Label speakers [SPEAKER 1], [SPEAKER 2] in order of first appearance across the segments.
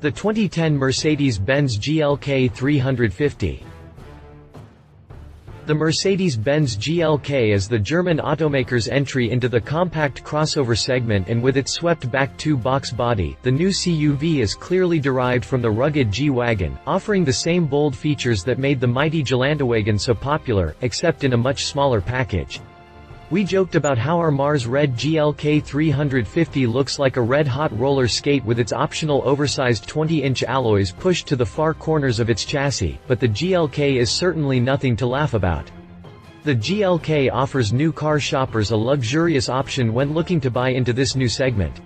[SPEAKER 1] The 2010 Mercedes Benz GLK 350. The Mercedes Benz GLK is the German automaker's entry into the compact crossover segment, and with its swept-back two-box body, the new CUV is clearly derived from the rugged G Wagen, offering the same bold features that made the mighty Geländewagen so popular, except in a much smaller package. We joked about how our Mars Red GLK 350 looks like a red-hot roller skate with its optional oversized 20-inch alloys pushed to the far corners of its chassis, but the GLK is certainly nothing to laugh about. The GLK offers new car shoppers a luxurious option when looking to buy into this new segment.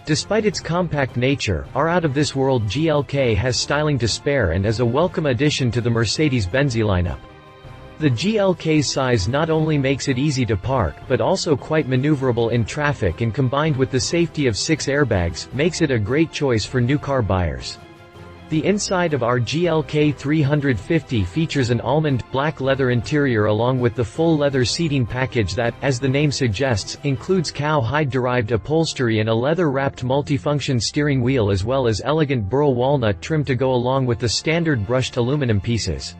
[SPEAKER 1] Despite its compact nature, our out-of-this-world GLK has styling to spare and is a welcome addition to the Mercedes Benzlineup. The GLK's size not only makes it easy to park, but also quite maneuverable in traffic, and combined with the safety of 6 airbags, makes it a great choice for new car buyers. The inside of our GLK 350 features an almond black leather interior along with the full leather seating package that, as the name suggests, includes cowhide derived upholstery and a leather-wrapped multifunction steering wheel, as well as elegant burl walnut trim to go along with the standard brushed aluminum pieces.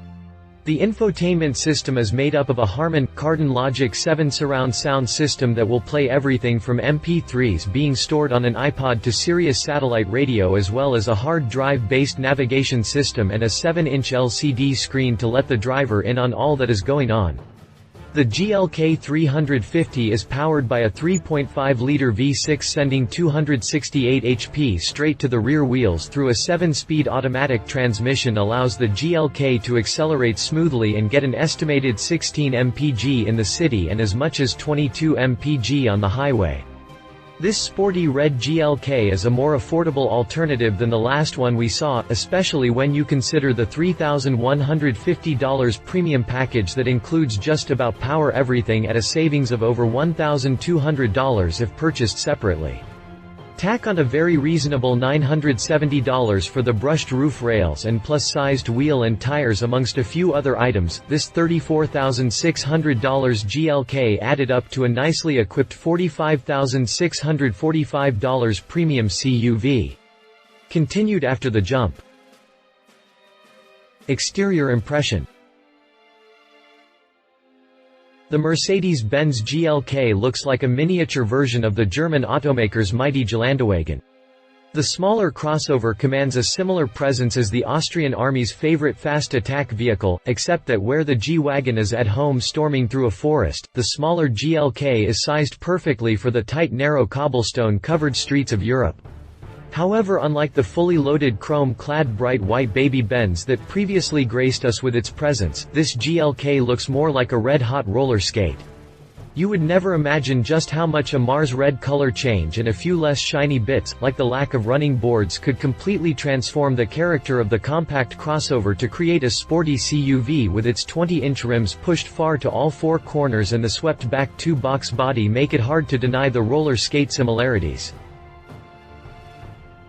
[SPEAKER 1] The infotainment system is made up of a Harman Kardon Logic 7 surround sound system that will play everything from MP3s being stored on an iPod to Sirius satellite radio, as well as a hard drive-based navigation system and a 7-inch LCD screen to let the driver in on all that is going on. The GLK 350 is powered by a 3.5-liter V6 sending 268 HP straight to the rear wheels through a 7-speed automatic transmission allows the GLK to accelerate smoothly and get an estimated 16 mpg in the city and as much as 22 mpg on the highway. This sporty red GLK is a more affordable alternative than the last one we saw, especially when you consider the $3,150 premium package that includes just about power everything at a savings of over $1,200 if purchased separately. Tack on a very reasonable $970 for the brushed roof rails and plus-sized wheel and tires amongst a few other items. This $34,600 GLK added up to a nicely equipped $45,645 premium CUV. Continued after the jump. Exterior impression. The Mercedes Benz GLK looks like a miniature version of the German automaker's mighty Geländewagen. The smaller crossover commands a similar presence as the Austrian Army's favorite fast attack vehicle, except that where the G Wagen is at home storming through a forest, the smaller GLK is sized perfectly for the tight narrow cobblestone-covered streets of Europe. However, unlike the fully loaded chrome-clad bright white baby Benz that previously graced us with its presence, this GLK looks more like a red-hot roller skate. You would never imagine just how much a Mars Red color change and a few less shiny bits, like the lack of running boards, could completely transform the character of the compact crossover to create a sporty CUV with its 20-inch rims pushed far to all 4 corners and the swept-back two-box body make it hard to deny the roller skate similarities.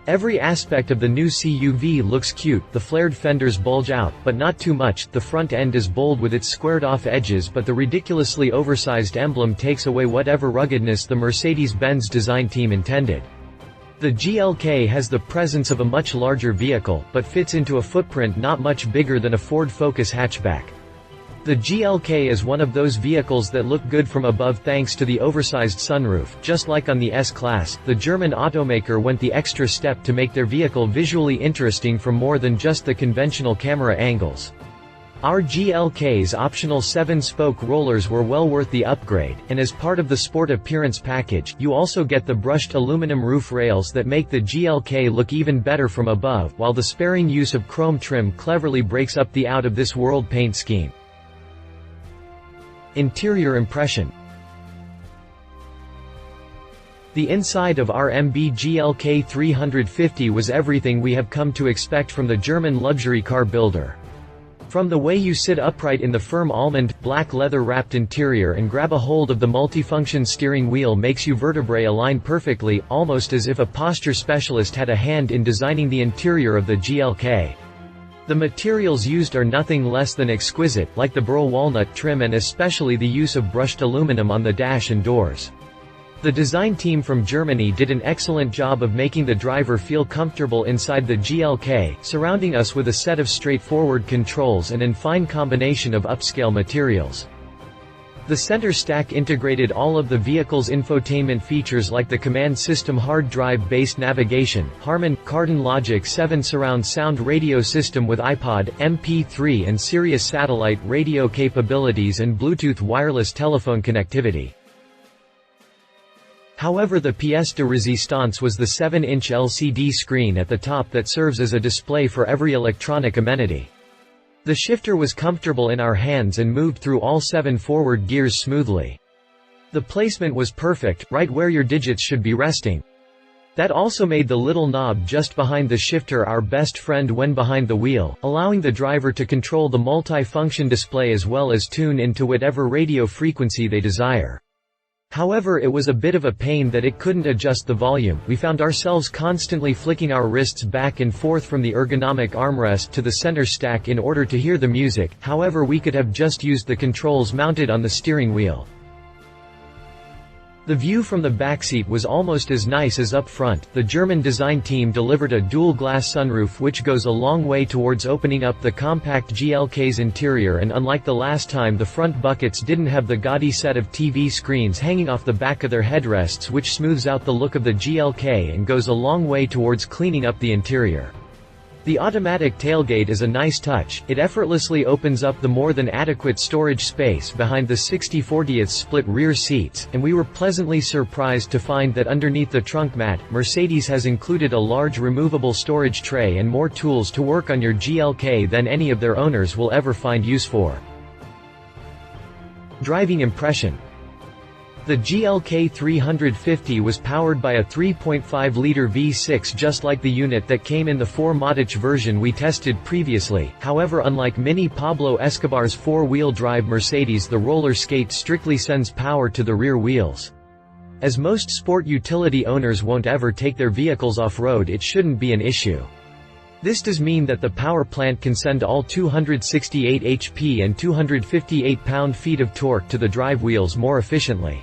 [SPEAKER 1] Every aspect of the new CUV looks cute. The flared fenders bulge out, but not too much. The front end is bold with its squared-off edges, but the ridiculously oversized emblem takes away whatever ruggedness the Mercedes-Benz design team intended. The GLK has the presence of a much larger vehicle, but fits into a footprint not much bigger than a Ford Focus hatchback. The GLK is one of those vehicles that look good from above thanks to the oversized sunroof. Just like on the S-Class, the German automaker went the extra step to make their vehicle visually interesting from more than just the conventional camera angles. Our GLK's optional 7-spoke rollers were well worth the upgrade, and as part of the sport appearance package, you also get the brushed aluminum roof rails that make the GLK look even better from above, while the sparing use of chrome trim cleverly breaks up the out-of-this-world paint scheme. Interior impression. The inside of our MB GLK 350 was everything we have come to expect from the German luxury car builder. From the way you sit upright in the firm almond black leather-wrapped interior and grab a hold of the multifunction steering wheel makes you vertebrae align perfectly, almost as if a posture specialist had a hand in designing the interior of the GLK. The materials used are nothing less than exquisite, like the burl walnut trim and especially the use of brushed aluminum on the dash and doors. The design team from Germany did an excellent job of making the driver feel comfortable inside the GLK, surrounding us with a set of straightforward controls and a fine combination of upscale materials. The center stack integrated all of the vehicle's infotainment features like the command system hard drive-based navigation, Harman Kardon Logic 7 surround sound radio system with iPod, MP3 and Sirius satellite radio capabilities and Bluetooth wireless telephone connectivity. However, the pièce de résistance was the 7-inch LCD screen at the top that serves as a display for every electronic amenity. The shifter was comfortable in our hands and moved through all 7 forward gears smoothly. The placement was perfect, right where your digits should be resting. That also made the little knob just behind the shifter our best friend when behind the wheel, allowing the driver to control the multi-function display as well as tune into whatever radio frequency they desire. However, it was a bit of a pain that it couldn't adjust the volume. We found ourselves constantly flicking our wrists back and forth from the ergonomic armrest to the center stack in order to hear the music. However, we could have just used the controls mounted on the steering wheel. The view from the backseat was almost as nice as up front. The German design team delivered a dual-glass sunroof which goes a long way towards opening up the compact GLK's interior, and unlike the last time, the front buckets didn't have the gaudy set of TV screens hanging off the back of their headrests, which smooths out the look of the GLK and goes a long way towards cleaning up the interior. The automatic tailgate is a nice touch. It effortlessly opens up the more than adequate storage space behind the 60/40 split rear seats, and we were pleasantly surprised to find that underneath the trunk mat, Mercedes has included a large removable storage tray and more tools to work on your GLK than any of their owners will ever find use for. Driving impression. The GLK 350 was powered by a 3.5-liter V6 just like the unit that came in the 4MATIC version we tested previously. However, unlike Mini Pablo Escobar's four-wheel drive Mercedes, the roller skate strictly sends power to the rear wheels. As most sport utility owners won't ever take their vehicles off-road, it shouldn't be an issue. This does mean that the power plant can send all 268 HP and 258 pound-feet of torque to the drive wheels more efficiently.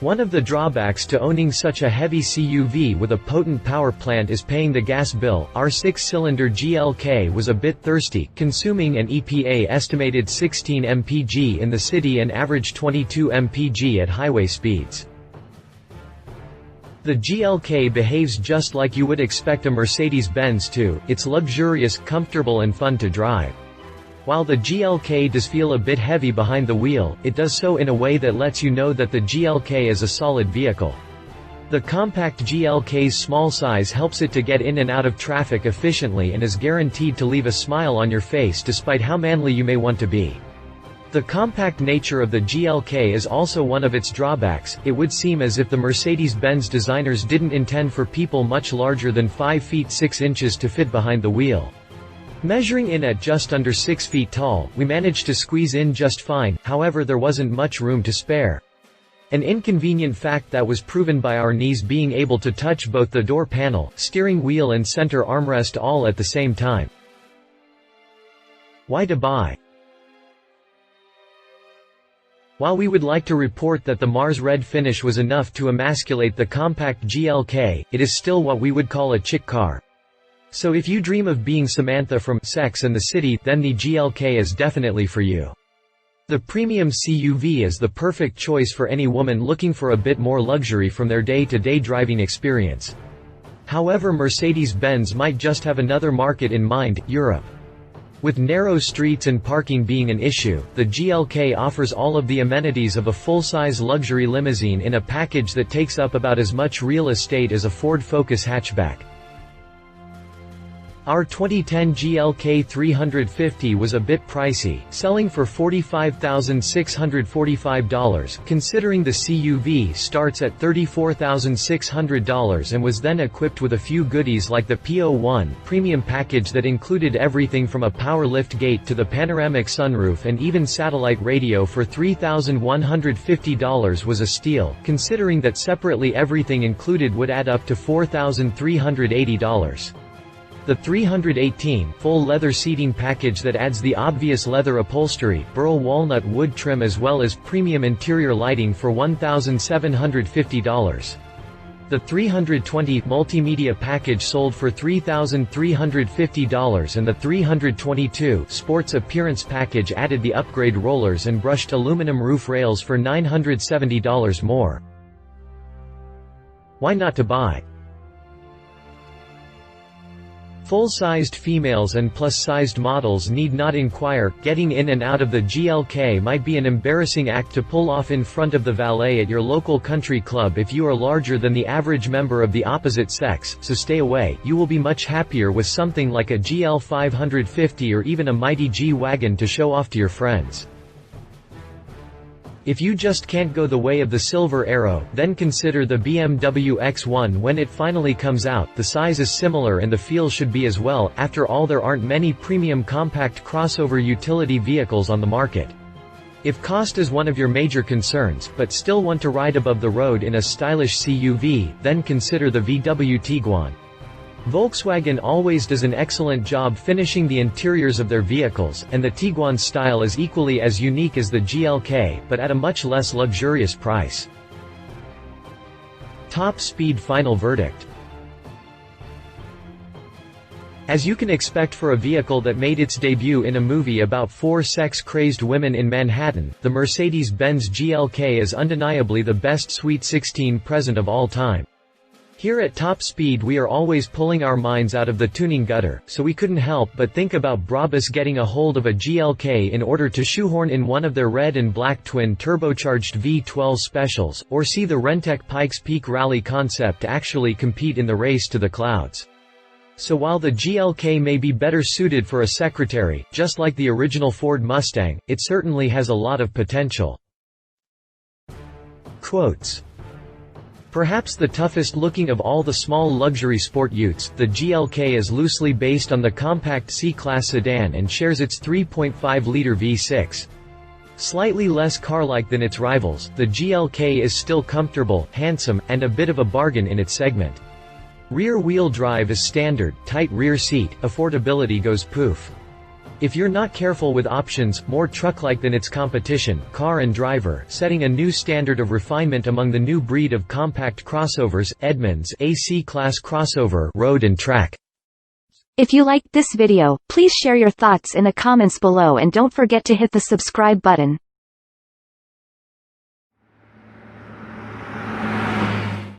[SPEAKER 1] One of the drawbacks to owning such a heavy CUV with a potent power plant is paying the gas bill. Our 6-cylinder GLK was a bit thirsty, consuming an EPA estimated 16 mpg in the city and average 22 mpg at highway speeds. The GLK behaves just like you would expect a Mercedes Benz to. It's luxurious, comfortable and fun to drive. While the GLK does feel a bit heavy behind the wheel, it does so in a way that lets you know that the GLK is a solid vehicle. The compact GLK's small size helps it to get in and out of traffic efficiently and is guaranteed to leave a smile on your face despite how manly you may want to be. The compact nature of the GLK is also one of its drawbacks. It would seem as if the Mercedes-Benz designers didn't intend for people much larger than 5 feet 6 inches to fit behind the wheel. Measuring in at just under 6 feet tall, we managed to squeeze in just fine. However, there wasn't much room to spare. An inconvenient fact that was proven by our knees being able to touch both the door panel, steering wheel and center armrest all at the same time. Why to buy? While we would like to report that the Mars Red finish was enough to emasculate the compact GLK, it is still what we would call a chick car. So if you dream of being Samantha from Sex and the City, then the GLK is definitely for you. The premium CUV is the perfect choice for any woman looking for a bit more luxury from their day-to-day driving experience. However, Mercedes-Benz might just have another market in mind, Europe. With narrow streets and parking being an issue, the GLK offers all of the amenities of a full-size luxury limousine in a package that takes up about as much real estate as a Ford Focus hatchback. Our 2010 GLK 350 was a bit pricey, selling for $45,645, considering the CUV starts at $34,600 and was then equipped with a few goodies like the P01 premium package that included everything from a power lift gate to the panoramic sunroof, and even satellite radio for $3,150 was a steal, considering that separately everything included would add up to $4,380. The 318 full leather seating package that adds the obvious leather upholstery, burl walnut wood trim as well as premium interior lighting for $1,750. The 320 multimedia package sold for $3,350 and the 322 sports appearance package added the upgrade rollers and brushed aluminum roof rails for $970 more. Why not to buy? Full-sized females and plus-sized models need not inquire. Getting in and out of the GLK might be an embarrassing act to pull off in front of the valet at your local country club if you are larger than the average member of the opposite sex, so stay away. You will be much happier with something like a GL 550 or even a mighty G Wagen to show off to your friends. If you just can't go the way of the Silver Arrow, then consider the BMW X1 when it finally comes out. The size is similar and the feel should be as well. After all, there aren't many premium compact crossover utility vehicles on the market. If cost is one of your major concerns, but still want to ride above the road in a stylish CUV, then consider the VW Tiguan. Volkswagen always does an excellent job finishing the interiors of their vehicles, and the Tiguan's style is equally as unique as the GLK, but at a much less luxurious price. Top speed final verdict. As you can expect for a vehicle that made its debut in a movie about 4 sex-crazed women in Manhattan, the Mercedes Benz GLK is undeniably the best Sweet 16 present of all time. Here at Top Speed we are always pulling our minds out of the tuning gutter, so we couldn't help but think about Brabus getting a hold of a GLK in order to shoehorn in one of their red and black twin turbocharged V12 specials, or see the Rentec Pikes Peak Rally concept actually compete in the race to the clouds. So while the GLK may be better suited for a secretary, just like the original Ford Mustang, it certainly has a lot of potential. Quotes. Perhaps the toughest looking of all the small luxury sport utes, the GLK is loosely based on the compact C-Class sedan and shares its 3.5-liter V6. Slightly less car-like than its rivals, the GLK is still comfortable, handsome, and a bit of a bargain in its segment. Rear-wheel drive is standard, tight rear seat, affordability goes poof. If you're not careful with options, more truck-like than its competition, car and driver, setting a new standard of refinement among the new breed of compact crossovers, Edmunds AC-Class crossover, road and track.
[SPEAKER 2] If you liked this video, please share your thoughts in the comments below and don't forget to hit the subscribe button.